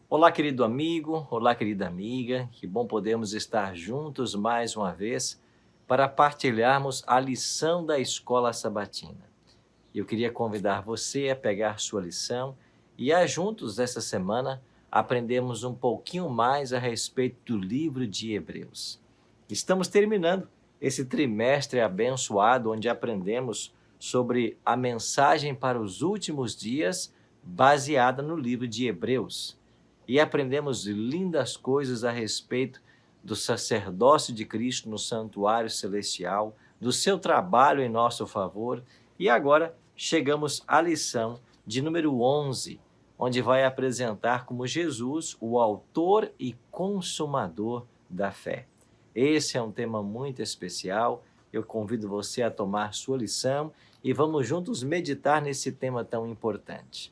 Olá, querido amigo, olá, querida amiga, que bom podermos estar juntos mais uma vez para partilharmos a lição da escola sabatina. Eu queria convidar você a pegar sua lição e juntos essa semana aprendermos um pouquinho mais a respeito do livro de Hebreus. Estamos terminando esse trimestre abençoado onde aprendemos sobre a mensagem para os últimos dias baseada no livro de Hebreus. E aprendemos lindas coisas a respeito do sacerdócio de Cristo no santuário celestial, do seu trabalho em nosso favor. E agora chegamos à lição de número 11, onde vai apresentar como Jesus o autor e consumador da fé. Esse é um tema muito especial. Eu convido você a tomar sua lição e vamos juntos meditar nesse tema tão importante.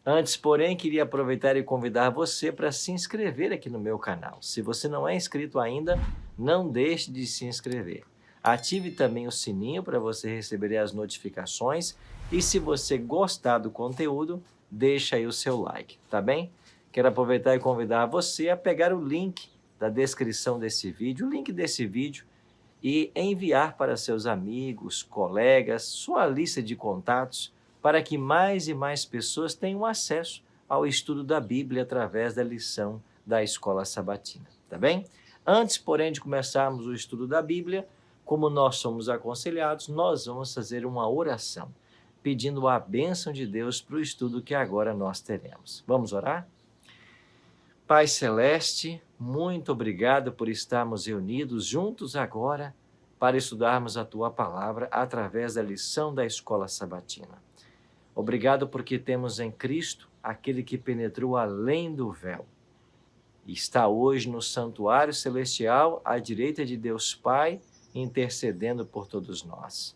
Antes, porém, queria aproveitar e convidar você para se inscrever aqui no meu canal. Se você não é inscrito ainda, não deixe de se inscrever. Ative também o sininho para você receber as notificações e se você gostar do conteúdo, deixa aí o seu like, tá bem? Quero aproveitar e convidar você a pegar o link da descrição desse vídeo, o link desse vídeo, e enviar para seus amigos, colegas, sua lista de contatos, para que mais e mais pessoas tenham acesso ao estudo da Bíblia através da lição da Escola Sabatina, tá bem? Antes, porém, de começarmos o estudo da Bíblia, como nós somos aconselhados, nós vamos fazer uma oração, pedindo a bênção de Deus para o estudo que agora nós teremos. Vamos orar? Pai Celeste, muito obrigado por estarmos reunidos juntos agora para estudarmos a Tua Palavra através da lição da Escola Sabatina. Obrigado porque temos em Cristo aquele que penetrou além do véu e está hoje no santuário celestial à direita de Deus Pai, intercedendo por todos nós.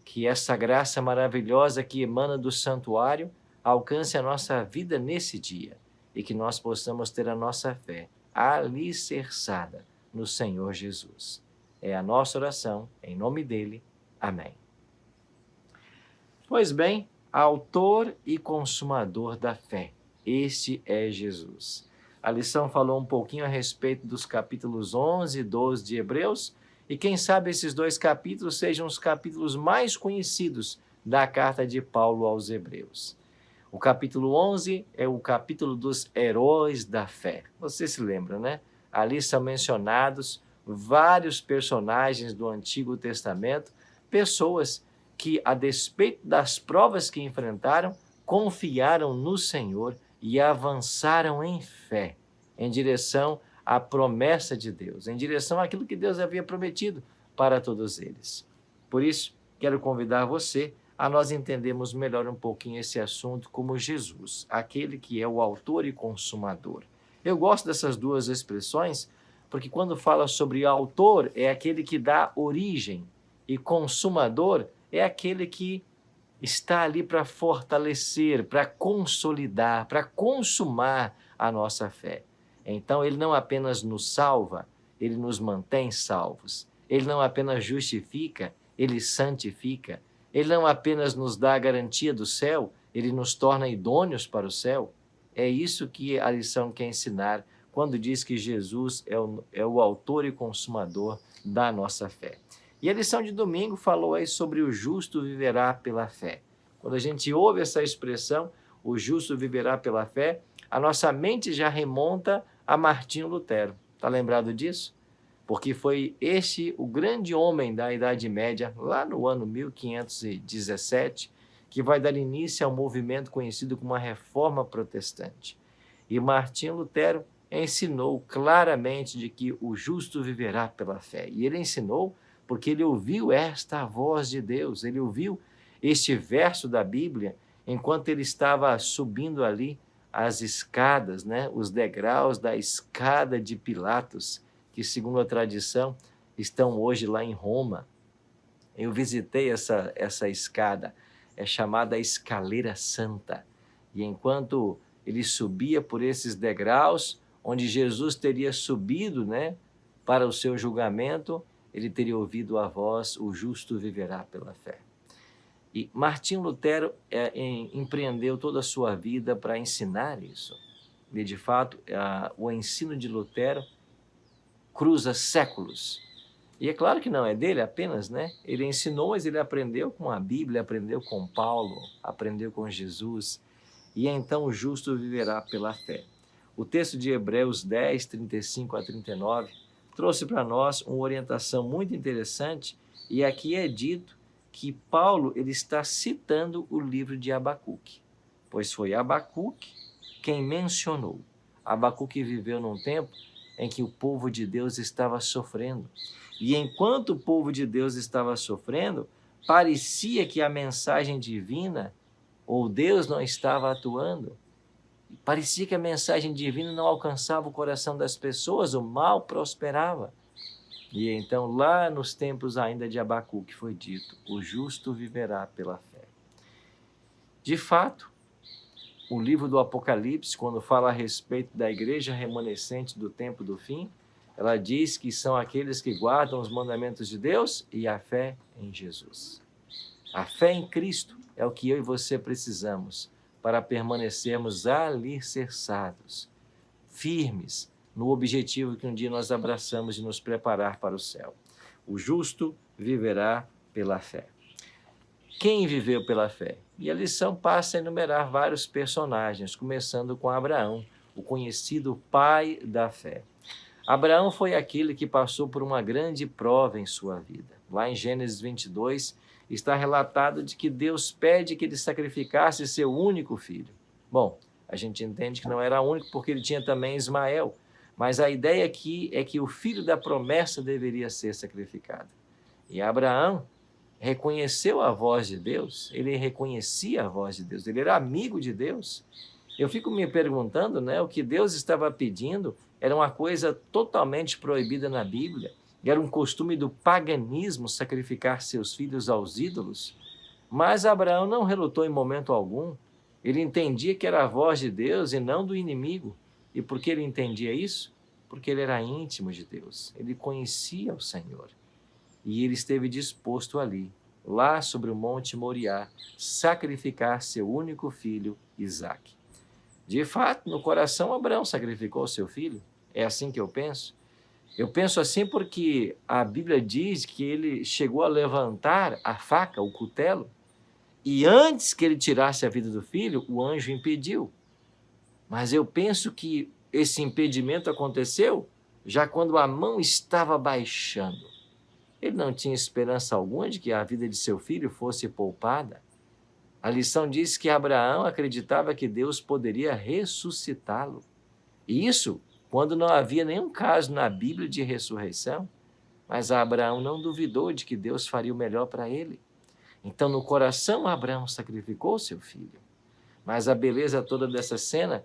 Que essa graça maravilhosa que emana do santuário alcance a nossa vida nesse dia e que nós possamos ter a nossa fé alicerçada no Senhor Jesus. É a nossa oração, em nome dele. Amém. Pois bem, autor e consumador da fé, este é Jesus. A lição falou um pouquinho a respeito dos capítulos 11 e 12 de Hebreus, e quem sabe esses dois capítulos sejam os capítulos mais conhecidos da carta de Paulo aos Hebreus. O capítulo 11 é o capítulo dos heróis da fé. Você se lembra, né? Ali são mencionados vários personagens do Antigo Testamento, pessoas que, a despeito das provas que enfrentaram, confiaram no Senhor e avançaram em fé, em direção à promessa de Deus, em direção àquilo que Deus havia prometido para todos eles. Por isso, quero convidar você a nós entendermos melhor um pouquinho esse assunto como Jesus, aquele que é o autor e consumador. Eu gosto dessas duas expressões porque quando fala sobre autor é aquele que dá origem e consumador é aquele que está ali para fortalecer, para consolidar, para consumar a nossa fé. Então, ele não apenas nos salva, ele nos mantém salvos. Ele não apenas justifica, ele santifica. Ele não apenas nos dá a garantia do céu, ele nos torna idôneos para o céu. É isso que a lição quer ensinar quando diz que Jesus é o autor e consumador da nossa fé. E a lição de domingo falou aí sobre o justo viverá pela fé. Quando a gente ouve essa expressão, o justo viverá pela fé, a nossa mente já remonta a Martinho Lutero. Está lembrado disso? Porque foi este o grande homem da Idade Média, lá no ano 1517, que vai dar início ao movimento conhecido como a Reforma Protestante. E Martinho Lutero ensinou claramente de que o justo viverá pela fé. E ele ensinou porque ele ouviu esta voz de Deus, ele ouviu este verso da Bíblia enquanto ele estava subindo ali as escadas, né, os degraus da escada de Pilatos, que, segundo a tradição, estão hoje lá em Roma. Eu visitei essa escada, é chamada Escaleira Santa. E enquanto ele subia por esses degraus, onde Jesus teria subido, né, para o seu julgamento, ele teria ouvido a voz, o justo viverá pela fé. E Martinho Lutero empreendeu toda a sua vida para ensinar isso. E, de fato, o ensino de Lutero cruza séculos. E é claro que não é dele apenas, né? Ele ensinou, mas ele aprendeu com a Bíblia, aprendeu com Paulo, aprendeu com Jesus. E então o justo viverá pela fé. O texto de Hebreus 10, 35 a 39 trouxe para nós uma orientação muito interessante, e aqui é dito que Paulo ele está citando o livro de Abacuque, pois foi Abacuque quem mencionou. Abacuque viveu num tempo em que o povo de Deus estava sofrendo. E enquanto o povo de Deus estava sofrendo, parecia que a mensagem divina ou Deus não estava atuando. Parecia que a mensagem divina não alcançava o coração das pessoas, o mal prosperava. E então, lá nos tempos ainda de Abacuque, foi dito: o justo viverá pela fé. De fato, o livro do Apocalipse, quando fala a respeito da igreja remanescente do tempo do fim, ela diz que são aqueles que guardam os mandamentos de Deus e a fé em Jesus. A fé em Cristo é o que eu e você precisamos para permanecermos alicerçados, firmes no objetivo que um dia nós abraçamos de nos preparar para o céu. O justo viverá pela fé. Quem viveu pela fé? E a lição passa a enumerar vários personagens, começando com Abraão, o conhecido pai da fé. Abraão foi aquele que passou por uma grande prova em sua vida. Lá em Gênesis 22, está relatado de que Deus pede que ele sacrificasse seu único filho. Bom, a gente entende que não era único porque ele tinha também Ismael, mas a ideia aqui é que o filho da promessa deveria ser sacrificado. E Abraão reconheceu a voz de Deus, ele reconhecia a voz de Deus, ele era amigo de Deus. Eu fico me perguntando, né, o que Deus estava pedindo era uma coisa totalmente proibida na Bíblia. Era um costume do paganismo sacrificar seus filhos aos ídolos. Mas Abraão não relutou em momento algum. Ele entendia que era a voz de Deus e não do inimigo. E por que ele entendia isso? Porque ele era íntimo de Deus. Ele conhecia o Senhor. E ele esteve disposto ali, lá sobre o Monte Moriá, sacrificar seu único filho, Isaque. De fato, no coração, Abraão sacrificou seu filho. É assim que eu penso. Eu penso assim porque a Bíblia diz que ele chegou a levantar a faca, o cutelo, e antes que ele tirasse a vida do filho, o anjo impediu. Mas eu penso que esse impedimento aconteceu já quando a mão estava baixando. Ele não tinha esperança alguma de que a vida de seu filho fosse poupada. A lição diz que Abraão acreditava que Deus poderia ressuscitá-lo. E isso quando não havia nenhum caso na Bíblia de ressurreição. Mas Abraão não duvidou de que Deus faria o melhor para ele. Então, no coração, Abraão sacrificou seu filho. Mas a beleza toda dessa cena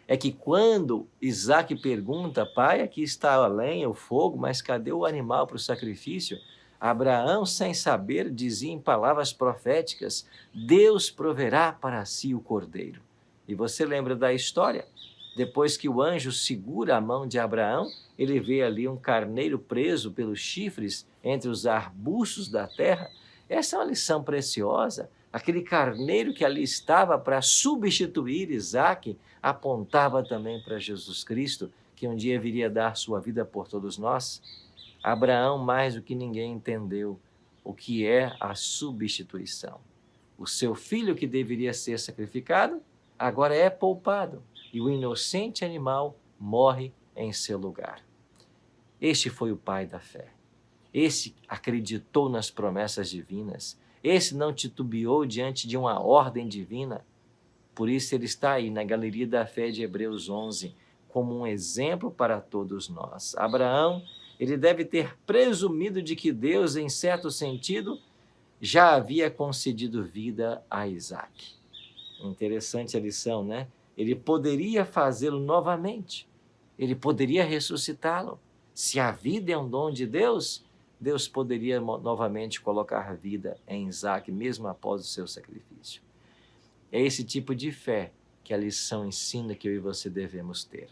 é que quando Isaque pergunta: pai, aqui está a lenha, o fogo, mas cadê o animal para o sacrifício? Abraão, sem saber, dizia em palavras proféticas: Deus proverá para si o cordeiro. E você lembra da história? Depois que o anjo segura a mão de Abraão, ele vê ali um carneiro preso pelos chifres entre os arbustos da terra. Essa é uma lição preciosa. Aquele carneiro que ali estava para substituir Isaque apontava também para Jesus Cristo, que um dia viria dar sua vida por todos nós. Abraão, mais do que ninguém, entendeu o que é a substituição. O seu filho que deveria ser sacrificado, agora é poupado, e o inocente animal morre em seu lugar. Este foi o pai da fé. Esse acreditou nas promessas divinas. Esse não titubeou diante de uma ordem divina. Por isso ele está aí na galeria da fé de Hebreus 11, como um exemplo para todos nós. Abraão, ele deve ter presumido de que Deus, em certo sentido, já havia concedido vida a Isaque. Interessante a lição, né? Ele poderia fazê-lo novamente. Ele poderia ressuscitá-lo. Se a vida é um dom de Deus, Deus poderia novamente colocar vida em Isaque, mesmo após o seu sacrifício. É esse tipo de fé que a lição ensina que eu e você devemos ter.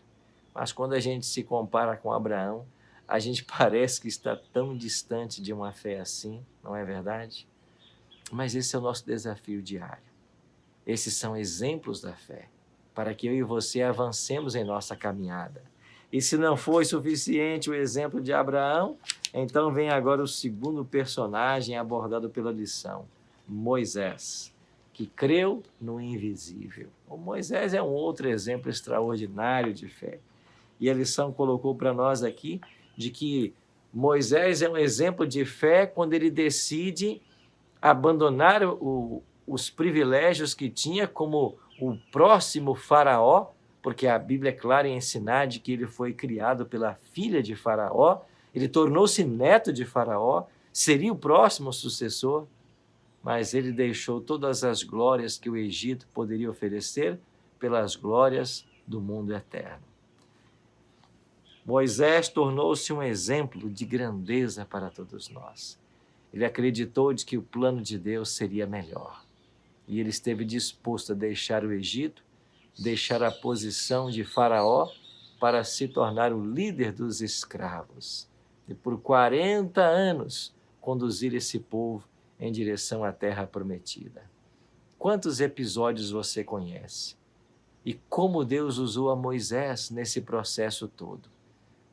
Mas quando a gente se compara com Abraão, a gente parece que está tão distante de uma fé assim, não é verdade? Mas esse é o nosso desafio diário. Esses são exemplos da fé. para que eu e você avancemos em nossa caminhada. E se não foi suficiente o exemplo de Abraão, então vem agora o segundo personagem abordado pela lição, Moisés, que creu no invisível. O Moisés é um outro exemplo extraordinário de fé. E a lição colocou para nós aqui de que Moisés é um exemplo de fé quando ele decide abandonar os privilégios que tinha como o próximo faraó, porque a Bíblia é clara em ensinar de que ele foi criado pela filha de Faraó, ele tornou-se neto de Faraó, seria o próximo sucessor, mas ele deixou todas as glórias que o Egito poderia oferecer pelas glórias do mundo eterno. Moisés tornou-se um exemplo de grandeza para todos nós. Ele acreditou de que o plano de Deus seria melhor. E ele esteve disposto a deixar o Egito, deixar a posição de Faraó para se tornar o líder dos escravos. E por 40 anos conduzir esse povo em direção à terra prometida. Quantos episódios você conhece? E como Deus usou a Moisés nesse processo todo?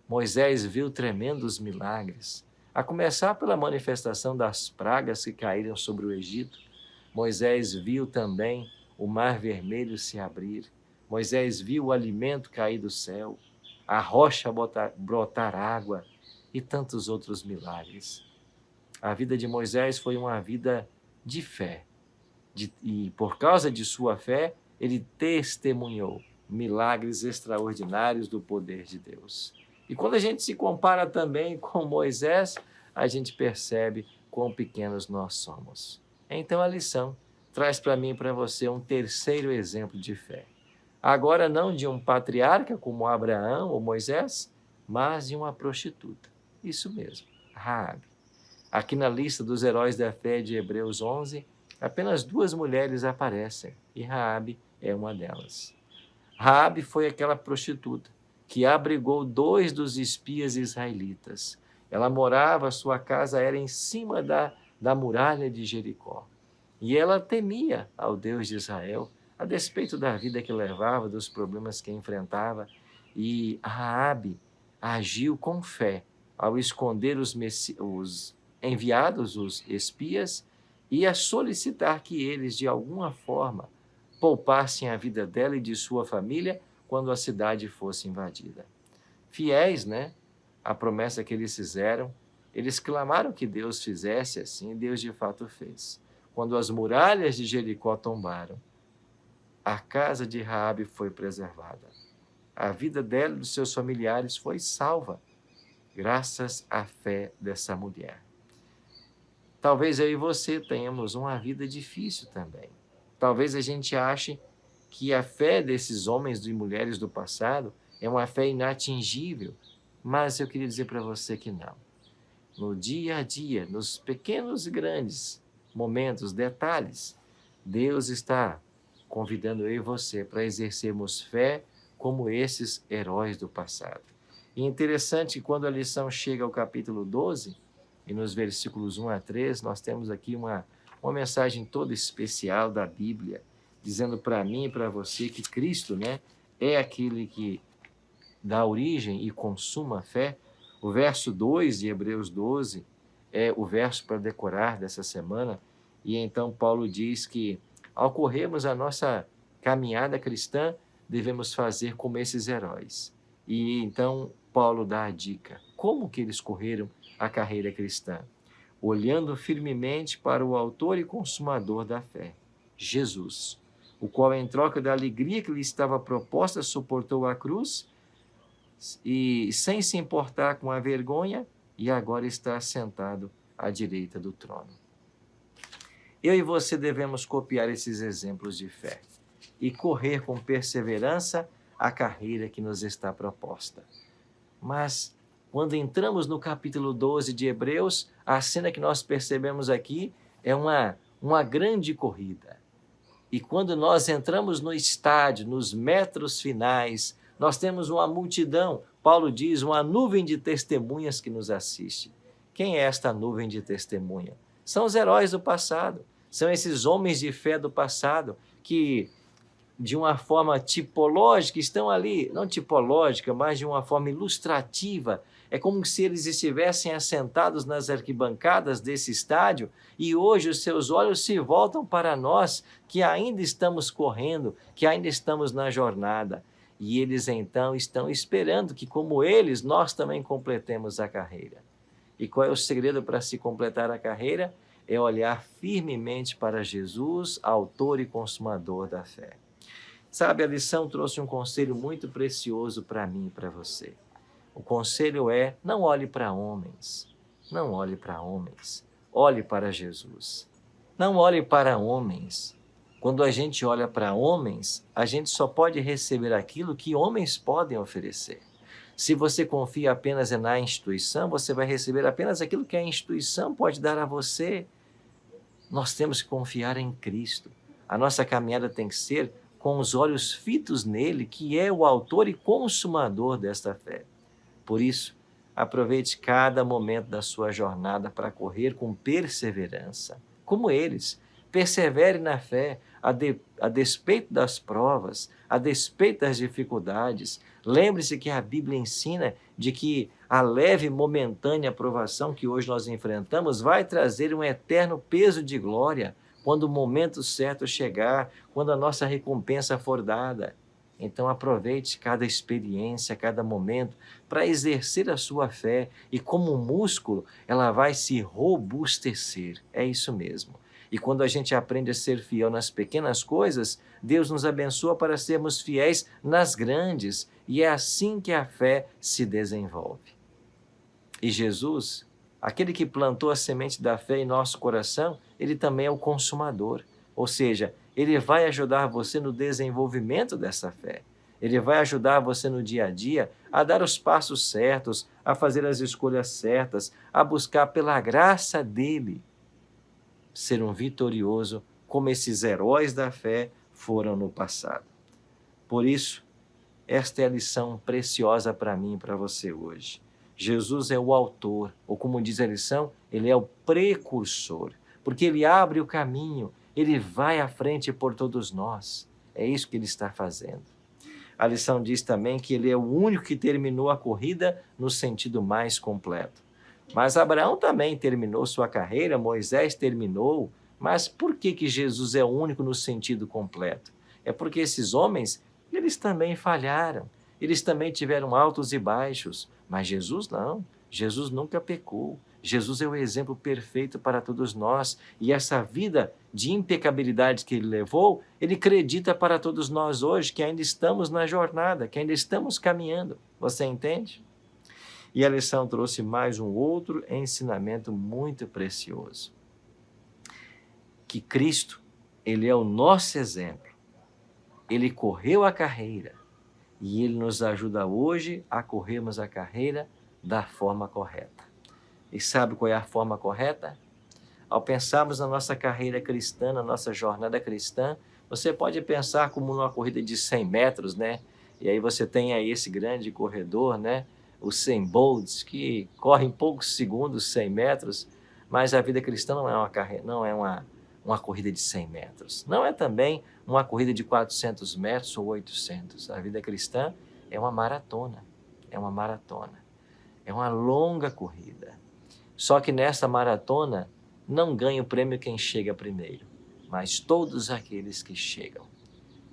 Moisés viu tremendos milagres, a começar pela manifestação das pragas que caíram sobre o Egito. Moisés viu também o mar vermelho se abrir. Moisés viu o alimento cair do céu, a rocha brotar água e tantos outros milagres. A vida de Moisés foi uma vida de fé. E por causa de sua fé, ele testemunhou milagres extraordinários do poder de Deus. E quando a gente se compara também com Moisés, a gente percebe quão pequenos nós somos. Então a lição traz para mim e para você um terceiro exemplo de fé. Agora não de um patriarca como Abraão ou Moisés, mas de uma prostituta. Isso mesmo, Raabe. Aqui na lista dos heróis da fé de Hebreus 11, apenas 2 mulheres aparecem e Raabe é uma delas. Raabe foi aquela prostituta que abrigou 2 dos espias israelitas. Ela morava, sua casa era em cima da muralha de Jericó. E ela temia ao Deus de Israel, a despeito da vida que levava, dos problemas que enfrentava. E Raabe agiu com fé ao esconder os enviados, os espias, e a solicitar que eles, de alguma forma, poupassem a vida dela e de sua família quando a cidade fosse invadida. Fiéis, à promessa que eles fizeram, eles clamaram que Deus fizesse assim, e Deus de fato fez. Quando as muralhas de Jericó tombaram, a casa de Raabe foi preservada. A vida dela e dos seus familiares foi salva, graças à fé dessa mulher. Talvez eu e você tenhamos uma vida difícil também. Talvez a gente ache que a fé desses homens e mulheres do passado é uma fé inatingível, mas eu queria dizer para você que não. No dia a dia, nos pequenos e grandes momentos, detalhes, Deus está convidando eu e você para exercermos fé como esses heróis do passado. E é interessante que quando a lição chega ao capítulo 12, e nos versículos 1 a 3, nós temos aqui uma mensagem toda especial da Bíblia, dizendo para mim e para você que Cristo, é aquele que dá origem e consuma a fé. O verso 2 de Hebreus 12 é o verso para decorar dessa semana, e então Paulo diz que ao corrermos a nossa caminhada cristã, devemos fazer como esses heróis. E então Paulo dá a dica, como que eles correram a carreira cristã? Olhando firmemente para o autor e consumador da fé, Jesus, o qual, em troca da alegria que lhe estava proposta, suportou a cruz e, sem se importar com a vergonha, e agora está sentado à direita do trono. Eu e você devemos copiar esses exemplos de fé e correr com perseverança a carreira que nos está proposta. Mas, quando entramos no capítulo 12 de Hebreus, a cena que nós percebemos aqui é uma grande corrida. E quando nós entramos no estádio, nos metros finais, nós temos uma multidão, Paulo diz, uma nuvem de testemunhas que nos assiste. Quem é esta nuvem de testemunha? São os heróis do passado, são esses homens de fé do passado que de uma forma tipológica, estão ali, não tipológica, mas de uma forma ilustrativa. É como se eles estivessem assentados nas arquibancadas desse estádio e hoje os seus olhos se voltam para nós, que ainda estamos correndo, que ainda estamos na jornada. E eles então estão esperando que, como eles, nós também completemos a carreira. E qual é o segredo para se completar a carreira? É olhar firmemente para Jesus, autor e consumador da fé. Sabe, a lição trouxe um conselho muito precioso para mim e para você. O conselho é: não olhe para homens, não olhe para homens, olhe para Jesus. Não olhe para homens. Quando a gente olha para homens, a gente só pode receber aquilo que homens podem oferecer. Se você confia apenas na instituição, você vai receber apenas aquilo que a instituição pode dar a você. Nós temos que confiar em Cristo. A nossa caminhada tem que ser com os olhos fitos nele, que é o autor e consumador desta fé. Por isso, aproveite cada momento da sua jornada para correr com perseverança. Como eles, persevere na fé, a despeito das provas, a despeito das dificuldades. Lembre-se que a Bíblia ensina de que a leve e momentânea provação que hoje nós enfrentamos vai trazer um eterno peso de glória quando o momento certo chegar, quando a nossa recompensa for dada. Então aproveite cada experiência, cada momento para exercer a sua fé e como um músculo ela vai se robustecer. É isso mesmo. E quando a gente aprende a ser fiel nas pequenas coisas, Deus nos abençoa para sermos fiéis nas grandes. E é assim que a fé se desenvolve. E Jesus, aquele que plantou a semente da fé em nosso coração, ele também é o consumador. Ou seja, ele vai ajudar você no desenvolvimento dessa fé. Ele vai ajudar você no dia a dia a dar os passos certos, a fazer as escolhas certas, a buscar pela graça dele ser um vitorioso como esses heróis da fé foram no passado. Por isso, esta é a lição preciosa para mim e para você hoje. Jesus é o autor, ou como diz a lição, ele é o precursor, porque ele abre o caminho, ele vai à frente por todos nós. É isso que ele está fazendo. A lição diz também que ele é o único que terminou a corrida no sentido mais completo. Mas Abraão também terminou sua carreira, Moisés terminou, mas por que Jesus é o único no sentido completo? É porque esses homens, eles também falharam, eles também tiveram altos e baixos, mas Jesus não, Jesus nunca pecou. Jesus é o exemplo perfeito para todos nós e essa vida de impecabilidade que ele levou, ele acredita para todos nós hoje que ainda estamos na jornada, que ainda estamos caminhando. Você entende? E a lição trouxe mais um outro ensinamento muito precioso. Que Cristo, ele é o nosso exemplo. Ele correu a carreira e ele nos ajuda hoje a corrermos a carreira da forma correta. E sabe qual é a forma correta? Ao pensarmos na nossa carreira cristã, na nossa jornada cristã, você pode pensar como numa corrida de 100 metros, né? E aí você tem aí esse grande corredor, né? O Usain Bolt, que corre em poucos segundos 100 metros, mas a vida cristã não é uma carreira, não é uma corrida de 100 metros. Não é também uma corrida de 400 metros ou 800. A vida cristã é uma maratona, é uma maratona. É uma longa corrida. Só que nessa maratona não ganha o prêmio quem chega primeiro, mas todos aqueles que chegam.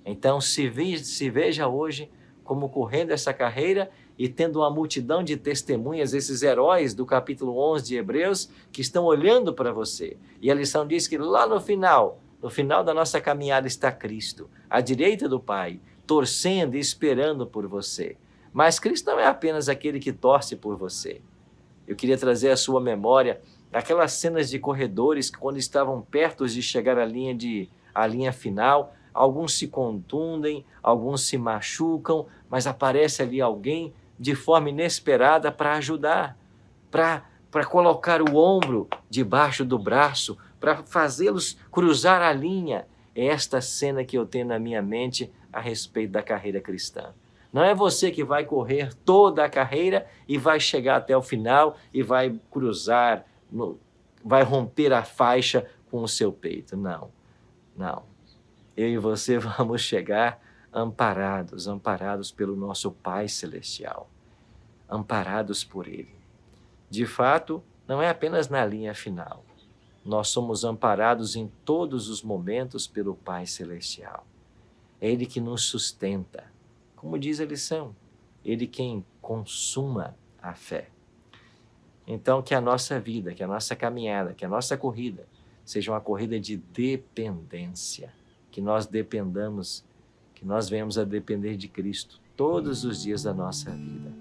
Então se veja hoje como correndo essa carreira e tendo uma multidão de testemunhas, esses heróis do capítulo 11 de Hebreus, que estão olhando para você. E a lição diz que lá no final da nossa caminhada está Cristo, à direita do Pai, torcendo e esperando por você. Mas Cristo não é apenas aquele que torce por você. Eu queria trazer à sua memória aquelas cenas de corredores que quando estavam perto de chegar à linha final, alguns se contundem, alguns se machucam, mas aparece ali alguém de forma inesperada para ajudar, para colocar o ombro debaixo do braço, para fazê-los cruzar a linha. É esta cena que eu tenho na minha mente a respeito da carreira cristã. Não é você que vai correr toda a carreira e vai chegar até o final e vai cruzar, vai romper a faixa com o seu peito. Não, não. eu e você vamos chegar amparados pelo nosso Pai Celestial, amparados por Ele. De fato, não é apenas na linha final. Nós somos amparados em todos os momentos pelo Pai Celestial. É Ele que nos sustenta. Como diz a lição, Ele quem consuma a fé. Então, que a nossa vida, que a nossa caminhada, que a nossa corrida seja uma corrida de dependência. Que nós dependamos, que nós venhamos a depender de Cristo todos os dias da nossa vida.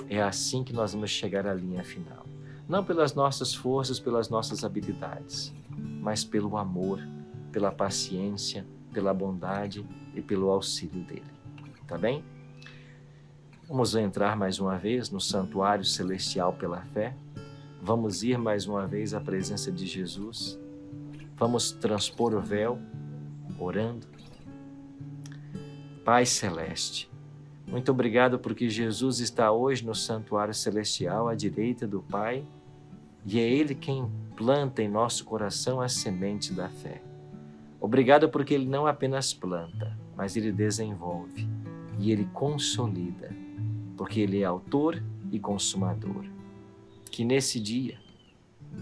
É assim que nós vamos chegar à linha final. Não pelas nossas forças, pelas nossas habilidades, mas pelo amor, pela paciência, pela bondade e pelo auxílio dele. Tá bem? Vamos entrar mais uma vez no santuário celestial pela fé. Vamos ir mais uma vez à presença de Jesus. Vamos transpor o véu, orando. Pai Celeste, muito obrigado porque Jesus está hoje no santuário celestial à direita do Pai e é Ele quem planta em nosso coração a semente da fé. Obrigado porque Ele não apenas planta, mas Ele desenvolve e Ele consolida, porque Ele é autor e consumador. Que nesse dia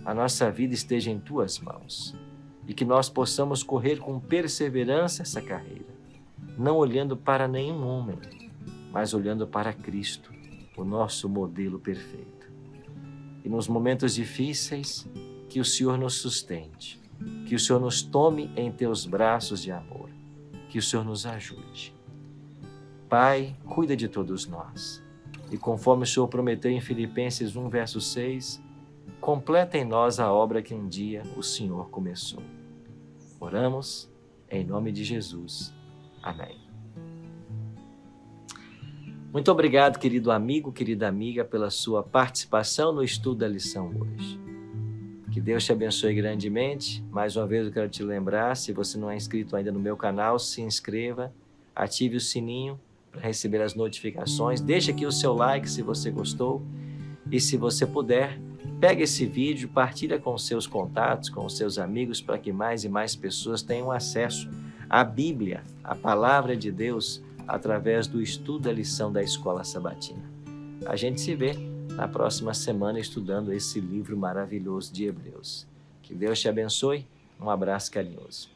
a nossa vida esteja em Tuas mãos e que nós possamos correr com perseverança essa carreira, não olhando para nenhum homem, mas olhando para Cristo, o nosso modelo perfeito. E nos momentos difíceis, que o Senhor nos sustente, que o Senhor nos tome em Teus braços de amor, que o Senhor nos ajude. Pai, cuida de todos nós. E conforme o Senhor prometeu em Filipenses 1, verso 6, completa em nós a obra que um dia o Senhor começou. Oramos em nome de Jesus. Amém. Muito obrigado, querido amigo, querida amiga, pela sua participação no estudo da lição hoje. Que Deus te abençoe grandemente. Mais uma vez eu quero te lembrar, se você não é inscrito ainda no meu canal, se inscreva, ative o sininho para receber as notificações. Deixe aqui o seu like se você gostou. E se você puder, pegue esse vídeo, partilha com os seus contatos, com os seus amigos, para que mais e mais pessoas tenham acesso à Bíblia, à Palavra de Deus, através do estudo da lição da Escola Sabatina. A gente se vê na próxima semana estudando esse livro maravilhoso de Hebreus. Que Deus te abençoe. Um abraço carinhoso.